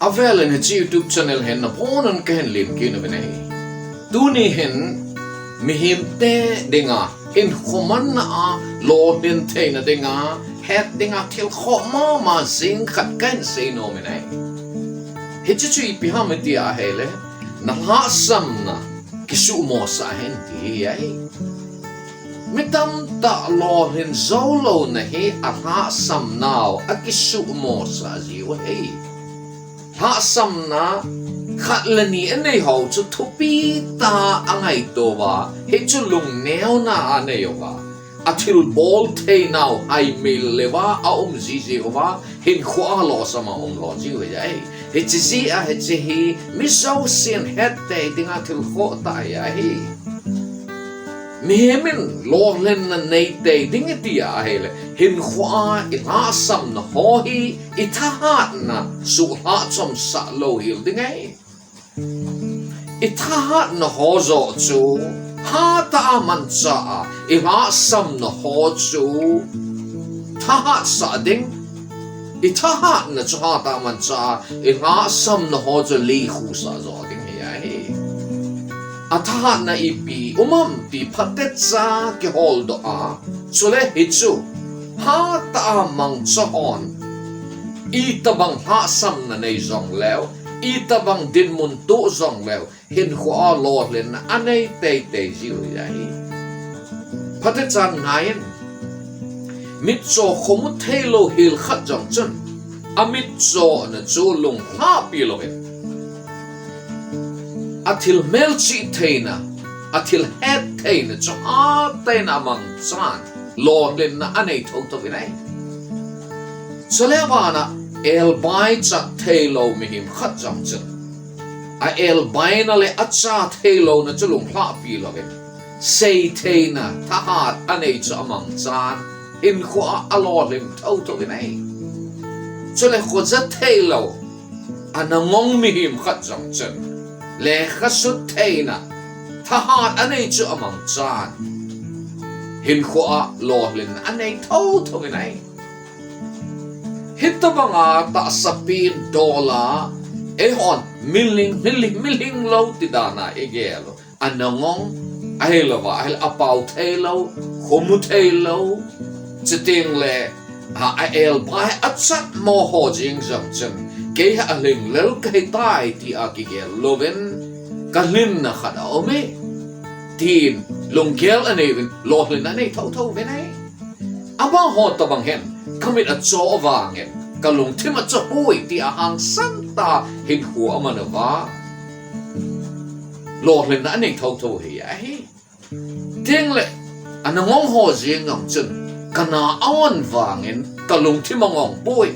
avel in his YouTube channel hen na ponan ken lim kin benai tuni hen mihim te dinga in khoman na a lo din the na dinga het dinga til kho ma zing khat kan sei no benai hichu pi ha me ti a hele na Lhahsamna kisu mo sa hen ti ai mitam ta lo hin zolo na he a Lhahsamna a kisu mo sa ji wa he Lhahsamna khatlani anei ho chu thupi ta angai to wa he chu lung neo na anei wa athil bol thei now ai mil lewa a ji wa hin khwa lo sama lo ji we ai he chi a he chi hi mi so sin het te dinga thil kho ta ya hi mi min lo len na nei te ding ti a hele hin khwa i Lhahsamna ho hi i thahat na su ha chom sa lo hil ding ai i thahat na ho zo chu ha ta man cha i Lhahsamna ho chu thahat sa ding i thahat na chu ha ta man cha i Lhahsamna ho chu li khu sa zo ding hi atahat na ipi umam pi phatet sa ke hol do a chule hichu ha ta mang chon i tabang Lhahsamna nei zong leo i tabang din mun tu zong leo hin khwa lo len anei te jiu ya hi phatet chan ngain mit cho khomu thelo hil khat jong chun amit cho na chu lung ha pi lo he athil melchi theina athil het theina cho a teina mang chan lo len na anei thok to vinai cholebana el bai cha thelo mihim khat jam chen a el bai na le acha thelo na chulung hla pi lo ve sei theina thahat anei cha mang chan in khwa alo len thok to vinai chole khoza thelo anangong mihim khat jam chen le khasut theina thahat anei chu amang chan hin khwa lo len anei tho vinai hitabanga ta sapin dola ehon milling lo tidana egelo anangong ahelawa ahel apau thelo khomu thelo chiting le ha el bai achat mo ho jing jam chen ke ha ling lel kai tai ti a ki gel loven kalin na khada ome tin longkel anevin lohlin anei tho venai aba ho to bang hen kamit at so wangen kalung thim at so pui ti a hang santa hin hu amanawa lohlin anei tho hi ai ting le anangong ho jing ngam chen kana awan wangen kalung thim ngong pui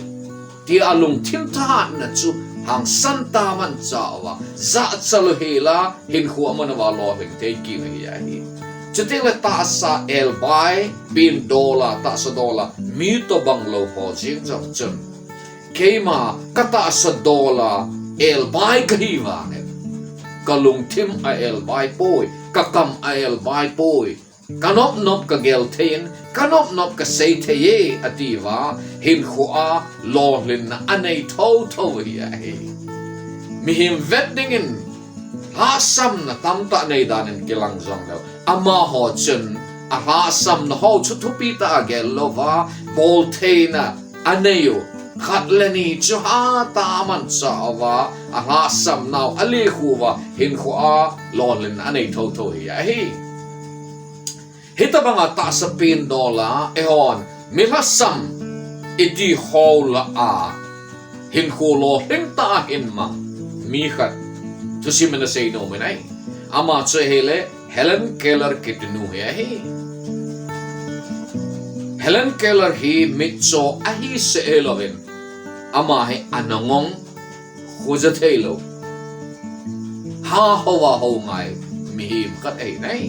ti alung thim tha na chu hang santa man chawa za chalo hela hin khu amana lo hing te ki hi ai chuting le ta sa el bai bin dola ta sa dola mi to banglo ho jing jang chun keima kata sa dola el bai hi wange kalung thim a el bai poi kakam a el bai poi kanop nop ka gel thein kanop nop ka sei theye ativa hin khua lo lin na anei tho hi ai mi him wedding in Lhahsamna tamta nei danin kilang zong lo ama ho chun a Lhahsamna ho chu thupi ta gel lova bol theina aneyo khatlani chu ha ta man chawa a Lhahsamna ali khuwa hin khua lo lin anei tho hi ai hitabanga ta sapin dola ehon milasam iti hola a hin khulo hin ta hin ma mi khat tu simena sei no menai ama che hele Helen Keller kitnu he Helen Keller hi mitso ahi se elovin ama he anangong khujathelo ha hawa ho ngai mi him khat ei nai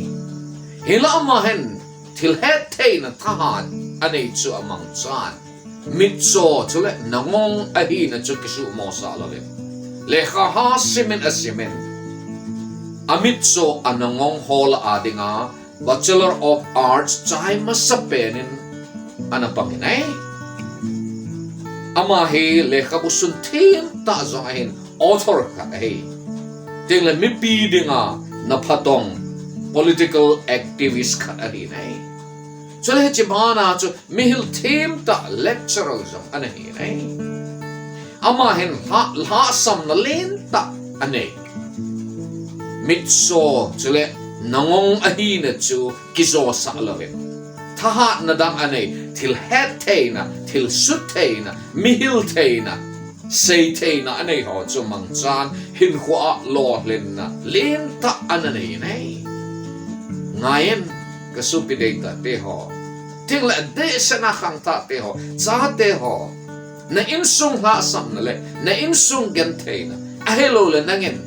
hila ama hen til het theina thahan anei chu amang chan mitso chule nangong ahi na chu kisu mo sa lovin le kha ha simen asimen amitso anangong hola adinga Bachelor of Arts chai masapenin anapanginay ama he le kabusun thim ta zong ahin author ka he ting le mi pi dinga na phatong political activist ka ahi nei so le chimana chu mihil thim ta lecturer zong anahi nei ama hen Lhahsamna len ta ane mitso chule nangong ahi na chu Kijosah lovin thaha na dang ane til het theina til sut theina mihil theina sei theina ane ho chu mangchan hin khwa lo len na len ta anane nei ngayen kasupi data te ho til de sana khang ta te ho cha te ho na insung Lhahsamna le na insung gen theina a hello le nangin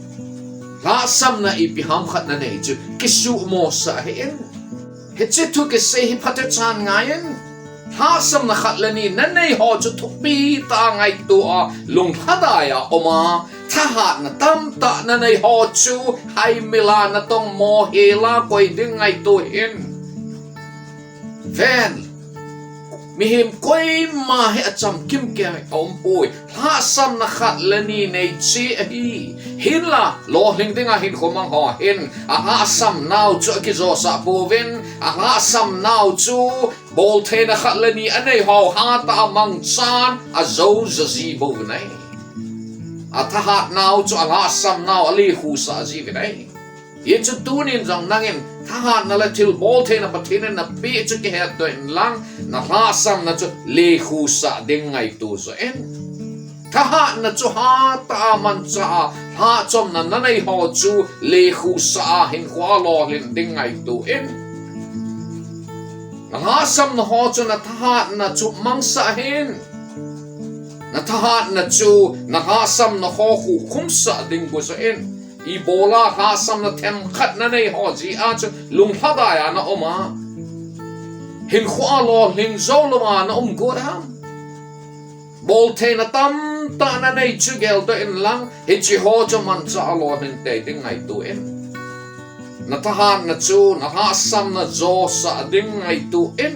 Lhahsamna ipiham khat na nei chu kisu mo sa hin Hitchitu ke se hi patechan ngayen Lhahsamna khatlani nanay ho chu thukpi ta ngai tu a lung hadaya oma thahat na tamta nanay ho chu hai mila na tong mo hela koi ding ngai tu hin ven mihim koi ma he acham kim ke om pui Lhahsamna khatlani nei chi hi hinla lo hling dinga hin khomang ho hin a Lhahsamna chu Kijosah povin a Lhahsamna chu bol thena khatlani anei ho ha ta mang chan a zo zazi bo nei a thahat nau chu a Lhahsamna ali khu sa ji nei ye chu tunin jong nangin thahat na la til bol thena pathina na pe chu ke het to in lang na Lhahsamna chu le khu sa ding ngai tu so en thahat na chu ha ta man cha ha chom na nanei ho chu le khu sa hin khwa lo lin ding ngai tu en Lhahsamna ho chu na thahat na chu mangsa hin na thahat na chu na Lhahsamna ho khu khumsa ding bo so en I bola Lhahsamna them khat na nei ho ji a chu lung hadaya na oma hin khwa lo hin zo lo ma na godam bol the na tam ta na nei chu gel to in lang hi chi ho chu man cha lo hin te ding ngai tu en na thahat na chu na Lhahsamna zo sa ding ngai tu en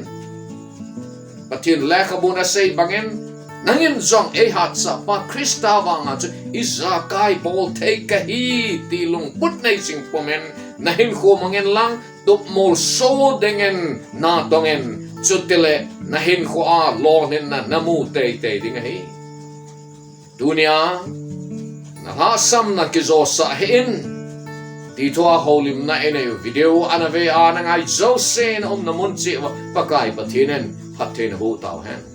patin la khabuna sei bangen nangin zong e hat sa pa Krista wanga chu izakai bol take ka hi ti lung put nei sing pomen na hin kho mangen lang tup mol so dingen na dongen chu tele na hin kho a lo nen na namu te te ding hi dunia na Lhahsamna Kijosah hin ti thoa holim na ene video anave anangai zo sen na mun chi pakai pathinen phaten hu tau hen